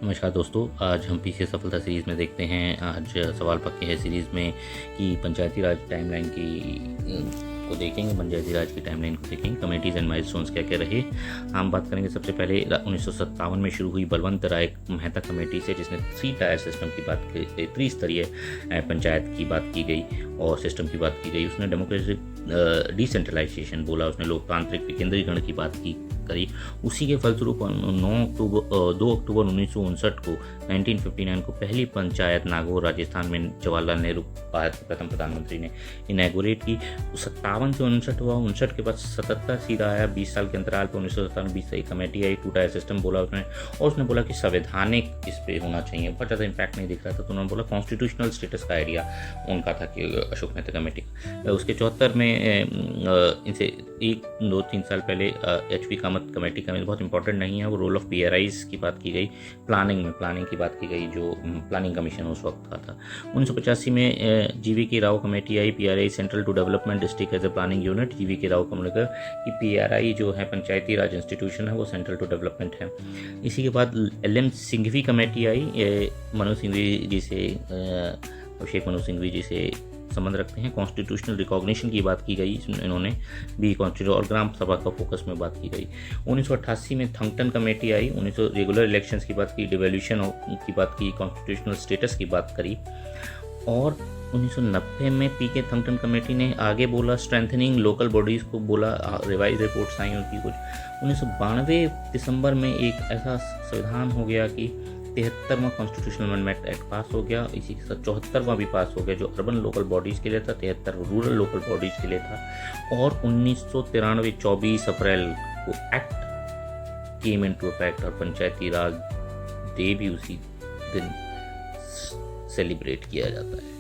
नमस्कार दोस्तों, आज हम पीछे सफलता सीरीज़ में देखते हैं। आज सवाल पक्के हैं सीरीज़ में कि पंचायती राज टाइमलाइन को देखेंगे। पंचायती राज की टाइमलाइन को देखेंगे, कमेटीज़ एंड माइलस्टोन्स क्या क्या रहे। हम बात करेंगे सबसे पहले 1957 में शुरू हुई बलवंत राय मेहता कमेटी से, जिसने 3 टायर सिस्टम की बात की, त्रिस्तरीय पंचायत की बात की गई और सिस्टम की बात की गई। उसने डेमोक्रेटिक डिसेंट्रलाइजेशन बोला, उसने लोकतांत्रिक विकेंद्रीकरण की बात की करी। उसी के फलस्वरूप 2 अक्टूबर 1959 को 1959 को पहली पंचायत नागौर राजस्थान में जवाहरलाल नेहरू भारत के प्रथम प्रधानमंत्री ने इनैगोरेट की। 57 से 59 हुआ, 59 के बाद 77 सीधा आया। 20 साल के अंतराल पर 1957 20 से कमेटी आई, 2 टायर सिस्टम बोला उसने, और उसने बोला कि संवैधानिक इस पे होना चाहिए। बहुत ज़्यादा इम्पैक्ट नहीं दिख रहा था, तो उन्होंने बोला कॉन्स्टिट्यूशनल स्टेटस का आइडिया उनका था कि अशोक मेहता कमेटी। उसके 74 में इनसे 1-2-3 साल पहले HP कामत कमेटी का बहुत इंपॉर्टेंट नहीं है, वो रोल ऑफ PRIs की बात की गई। प्लानिंग की बात की गई, जो प्लानिंग कमीशन उस वक्त का था। 1985 में GV राव कमेटी आई, PRI central to development district as a planning unit. GV Rao का मतलब कि PRI जो है पंचायती राज इंस्टीट्यूशन है, वो सेंट्रल टू डेवलपमेंट है। इसी के बाद LM सिंघवी कमेटी आई, मनोज सिंघवी जी से, अभिषेक मनु सिंघवी जी से संबंध रखते हैं। कॉन्स्टिट्यूशनल रिकॉग्निशन की बात की गई, इन्होंने भी कॉन्स्टिट्यूशन और ग्राम सभा का फोकस में बात की गई। 1988 में थंगटन कमेटी आई, 1900 रेगुलर इलेक्शंस की बात की, डिवोल्यूशन की बात की, कॉन्स्टिट्यूशनल स्टेटस की बात करी। और 1990 में PK थंगटन कमेटी ने आगे बोला स्ट्रेंथनिंग लोकल बॉडीज़ को, बोला रिवाइज रिपोर्ट्स आई उनकी कुछ। 1992 दिसंबर में एक ऐसा संविधान हो गया कि 73वां कॉन्स्टिट्यूशनल अमेंडमेंट एक्ट पास हो गया। इसी के साथ 74वां भी पास हो गया, जो अर्बन लोकल बॉडीज़ के लिए था, 73 रूरल लोकल बॉडीज़ के लिए था। और 1993 24 अप्रैल को act came into effect, और पंचायती राज डे भी उसी दिन सेलिब्रेट किया जाता है।